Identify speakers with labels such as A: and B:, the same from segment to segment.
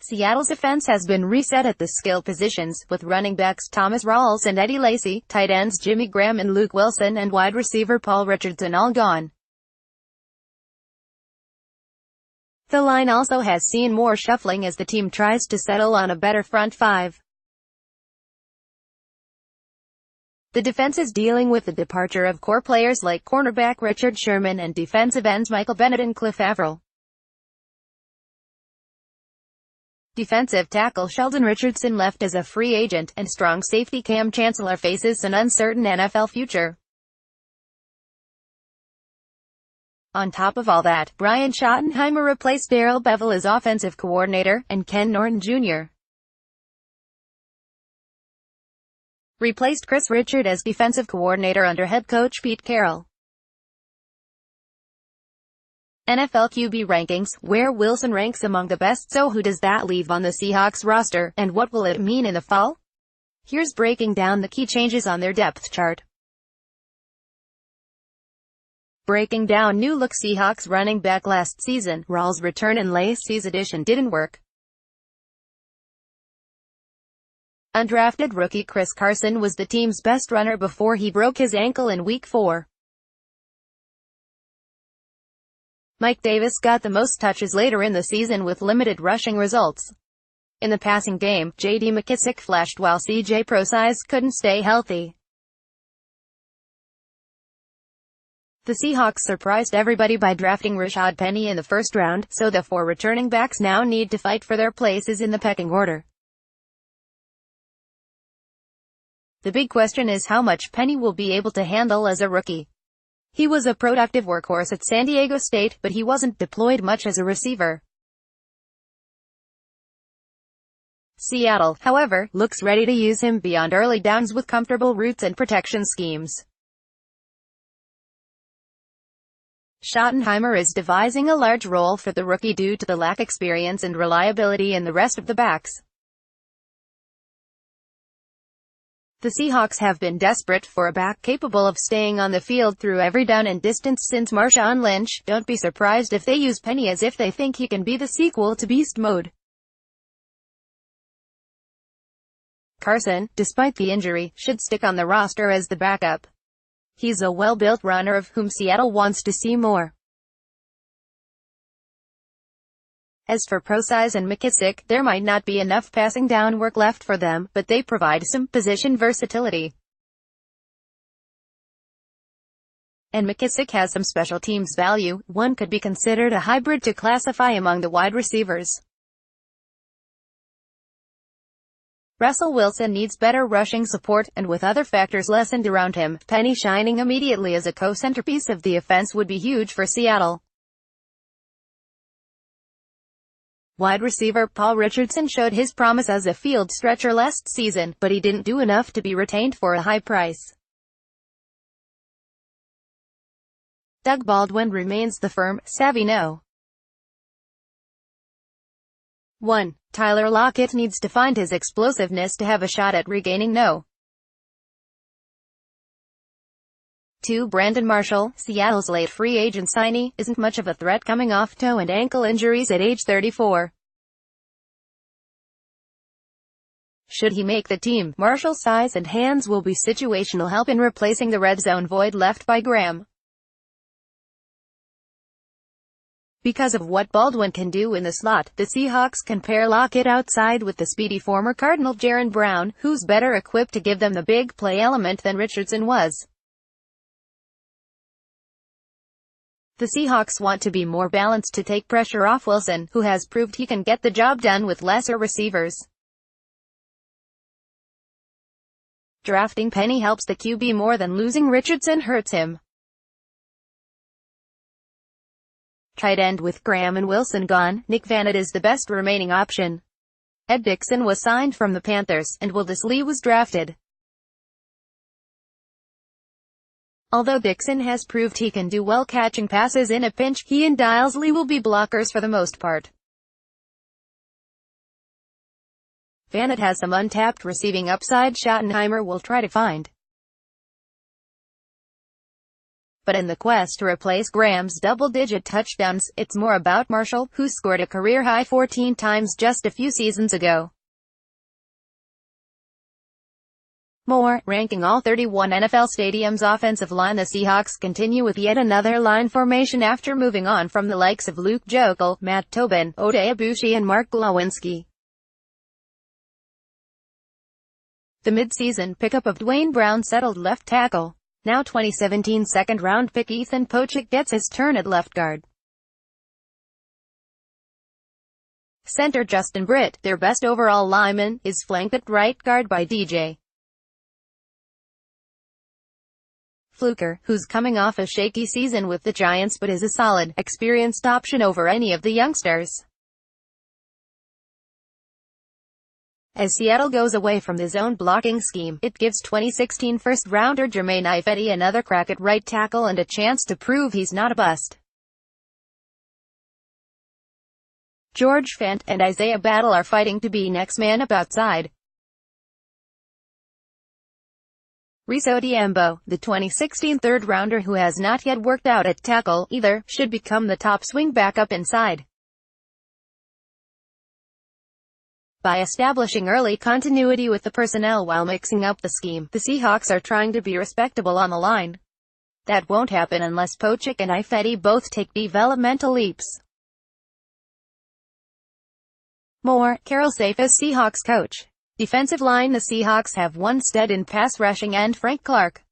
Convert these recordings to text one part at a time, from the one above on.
A: Seattle's defense has been reset at the skill positions, with running backs Thomas Rawls and Eddie Lacy, tight ends Jimmy Graham and Luke Wilson, and wide receiver Paul Richardson all gone. The line also has seen more shuffling as the team tries to settle on a better front five. The defense is dealing with the departure of core players like cornerback Richard Sherman and defensive ends Michael Bennett and Cliff Avril. Defensive tackle Sheldon Richardson left as a free agent, and strong safety Cam Chancellor faces an uncertain NFL future. On top of all that, Brian Schottenheimer replaced Darrell Bevell as offensive coordinator, and Ken Norton Jr. replaced Chris Richard as defensive coordinator under head coach Pete Carroll. NFL QB rankings, where Wilson ranks among the best. So who does that leave on the Seahawks roster, and what will it mean in the fall? Here's breaking down the key changes on their depth chart. Breaking down new-look Seahawks running back last season, Rawls' return and Lacy's addition didn't work. Undrafted rookie Chris Carson was the team's best runner before he broke his ankle in Week 4. Mike Davis got the most touches later in the season with limited rushing results. In the passing game, J.D. McKissic flashed while C.J. Prosise couldn't stay healthy. The Seahawks surprised everybody by drafting Rashad Penny in the first round, so the four returning backs now need to fight for their places in the pecking order. The big question is how much Penny will be able to handle as a rookie. He was a productive workhorse at San Diego State, but he wasn't deployed much as a receiver. Seattle, however, looks ready to use him beyond early downs with comfortable routes and protection schemes. Schottenheimer is devising a large role for the rookie due to the lack of experience and reliability in the rest of the backs. The Seahawks have been desperate for a back capable of staying on the field through every down and distance since Marshawn Lynch. Don't be surprised if they use Penny as if they think he can be the sequel to Beast Mode. Carson, despite the injury, should stick on the roster as the backup. He's a well-built runner of whom Seattle wants to see more. As for Prosise and McKissic, there might not be enough passing down work left for them, but they provide some position versatility. And McKissic has some special teams value. One could be considered a hybrid to classify among the wide receivers. Russell Wilson needs better rushing support, and with other factors lessened around him, Penny shining immediately as a co-centerpiece of the offense would be huge for Seattle. Wide receiver Paul Richardson showed his promise as a field stretcher last season, but he didn't do enough to be retained for a high price. Doug Baldwin remains the firm, savvy no. 1. Tyler Lockett needs to find his explosiveness to have a shot at regaining no. 2. Brandon Marshall, Seattle's late free agent signee, isn't much of a threat coming off toe and ankle injuries at age 34. Should he make the team, Marshall's size and hands will be situational help in replacing the red zone void left by Graham. Because of what Baldwin can do in the slot, the Seahawks can pair Lockett outside with the speedy former Cardinal Jaron Brown, who's better equipped to give them the big play element than Richardson was. The Seahawks want to be more balanced to take pressure off Wilson, who has proved he can get the job done with lesser receivers. Drafting Penny helps the QB more than losing Richardson hurts him. Tight end with Graham and Wilson gone, Nick Vannett is the best remaining option. Ed Dickson was signed from the Panthers, and Will Disley was drafted. Although Dickson has proved he can do well catching passes in a pinch, he and Disley will be blockers for the most part. Vannett has some untapped receiving upside Schottenheimer will try to find. but in the quest to replace Graham's double-digit touchdowns, it's more about Marshall, who scored a career-high 14 times just a few seasons ago. More, ranking all 31 NFL stadiums' offensive line. The Seahawks continue with yet another line formation after moving on from the likes of Luke Joeckel, Matt Tobin, Oday Aboushi and Mark Glowinski. The mid-season pickup of Dwayne Brown settled left tackle. Now 2017 second-round pick Ethan Pochik gets his turn at left guard. Center Justin Britt, their best overall lineman, is flanked at right guard by DJ Fluker, who's coming off a shaky season with the Giants but is a solid, experienced option over any of the youngsters. As Seattle goes away from the zone blocking scheme, it gives 2016 first-rounder Germain Ifedi another crack at right tackle and a chance to prove he's not a bust. George Fant and Isaiah Battle are fighting to be next man up outside. Reese Odhiambo, the 2016 third-rounder who has not yet worked out at tackle, either, should become the top swing back up inside. By establishing early continuity with the personnel while mixing up the scheme, the Seahawks are trying to be respectable on the line. That won't happen unless Pochik and Ifedi both take developmental leaps. More, Carroll safe as Seahawks coach. Defensive line. The Seahawks have one stud in pass rushing and Frank Clark.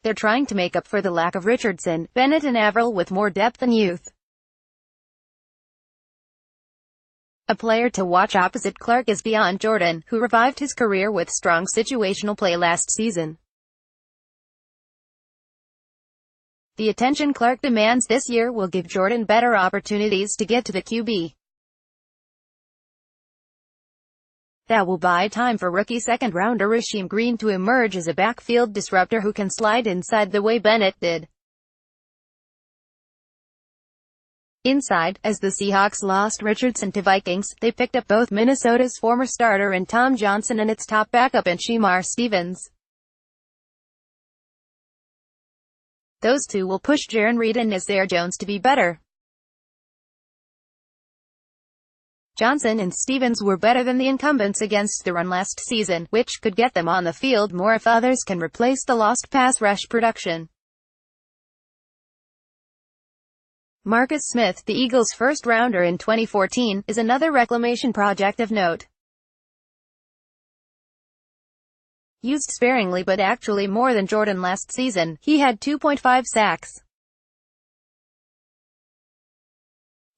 A: They're trying to make up for the lack of Richardson, Bennett and Averill with more depth and youth. A player to watch opposite Clark is Beyond Jordan, who revived his career with strong situational play last season. The attention Clark demands this year will give Jordan better opportunities to get to the QB. That will buy time for rookie second-rounder Rasheem Green to emerge as a backfield disruptor who can slide inside the way Bennett did. Inside, as the Seahawks lost Richardson to Vikings, they picked up both Minnesota's former starter in Tom Johnson and its top backup in Shamar Stevens. Those two will push Jaron Reed and Nazir Jones to be better. Johnson and Stevens were better than the incumbents against the run last season, which could get them on the field more if others can replace the lost pass rush production. Marcus Smith, the Eagles' first-rounder in 2014, is another reclamation project of note. Used sparingly but actually more than Jordan last season, he had 2.5 sacks.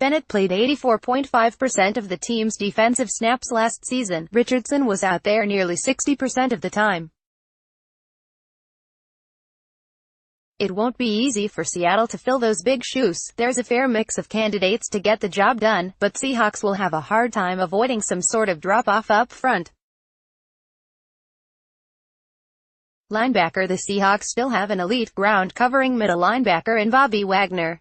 A: Bennett played 84.5% of the team's defensive snaps last season. Richardson was out there nearly 60% of the time. It won't be easy for Seattle to fill those big shoes. There's a fair mix of candidates to get the job done, but Seahawks will have a hard time avoiding some sort of drop-off up front. Linebacker. The Seahawks still have an elite ground-covering middle linebacker in Bobby Wagner.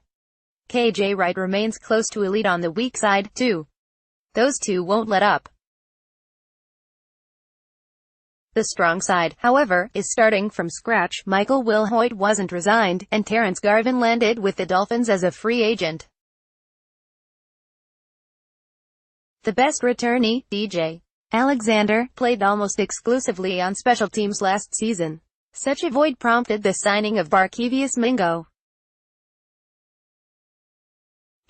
A: KJ Wright remains close to elite on the weak side, too. Those two won't let up. The strong side, however, is starting from scratch. Michael Wilhoit wasn't resigned, and Terrence Garvin landed with the Dolphins as a free agent. The best returnee, DJ Alexander, played almost exclusively on special teams last season. Such a void prompted the signing of Barkevious Mingo.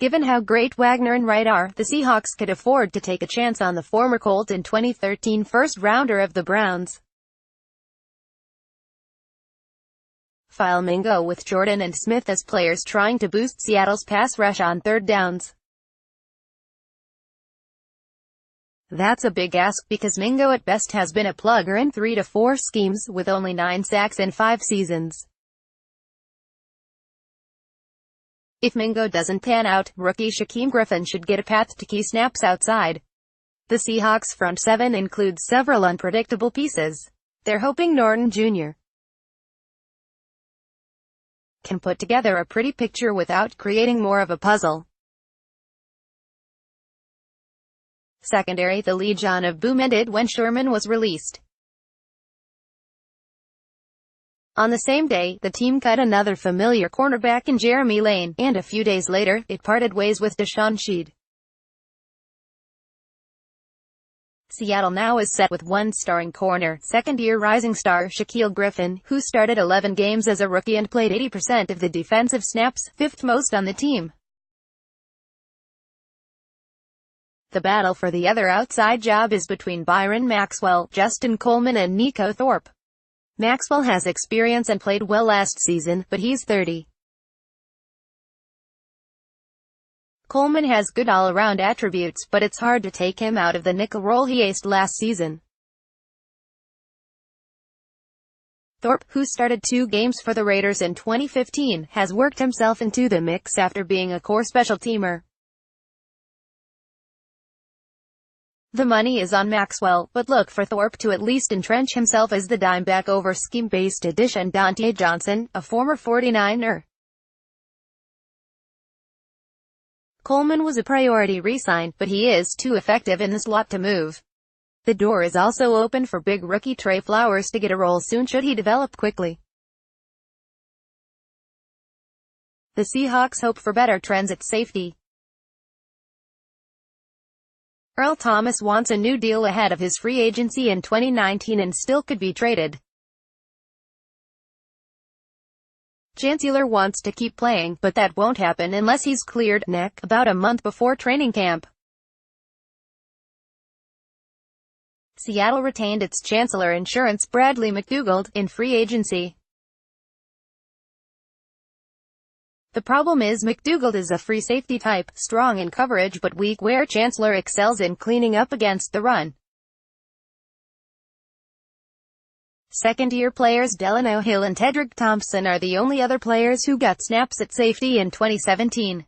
A: Given how great Wagner and Wright are, the Seahawks could afford to take a chance on the former Colt and 2013 first-rounder of the Browns. File Mingo with Jordan and Smith as players trying to boost Seattle's pass rush on third downs. That's a big ask because Mingo at best has been a plugger in 3 to 4 schemes, with only 9 sacks in 5 seasons. If Mingo doesn't pan out, rookie Shaquem Griffin should get a path to key snaps outside. The Seahawks' front seven includes several unpredictable pieces. They're hoping Norton Jr. can put together a pretty picture without creating more of a puzzle. Secondary. The Legion of Boom ended when Sherman was released. On the same day, the team cut another familiar cornerback in Jeremy Lane, and a few days later, it parted ways with Deshaun Sheed. Seattle now is set with one starring corner, second-year rising star Shaquille Griffin, who started 11 games as a rookie and played 80% of the defensive snaps, fifth most on the team. The battle for the other outside job is between Byron Maxwell, Justin Coleman and Nico Thorpe. Maxwell has experience and played well last season, but he's 30. Coleman has good all-around attributes, but it's hard to take him out of the nickel role he aced last season. Thorpe, who started 2 games for the Raiders in 2015, has worked himself into the mix after being a core special teamer. The money is on Maxwell, but look for Thorpe to at least entrench himself as the dimeback over scheme-based addition Dante Johnson, a former 49er. Coleman was a priority re-sign, but he is too effective in the slot to move. The door is also open for big rookie Trey Flowers to get a role soon should he develop quickly. The Seahawks hope for better trends at safety. Earl Thomas wants a new deal ahead of his free agency in 2019 and still could be traded. Chancellor wants to keep playing, but that won't happen unless he's cleared neck about a month before training camp. Seattle retained its Chancellor insurance Bradley McDougald in free agency. The problem is McDougald is a free safety type, strong in coverage but weak where Chancellor excels in cleaning up against the run. Second-year players Delano Hill and Tedrick Thompson are the only other players who got snaps at safety in 2017.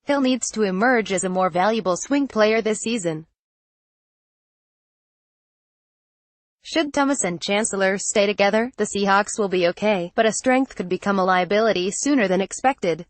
A: Hill needs to emerge as a more valuable swing player this season. Should Thomas and Chancellor stay together, the Seahawks will be okay, but a strength could become a liability sooner than expected.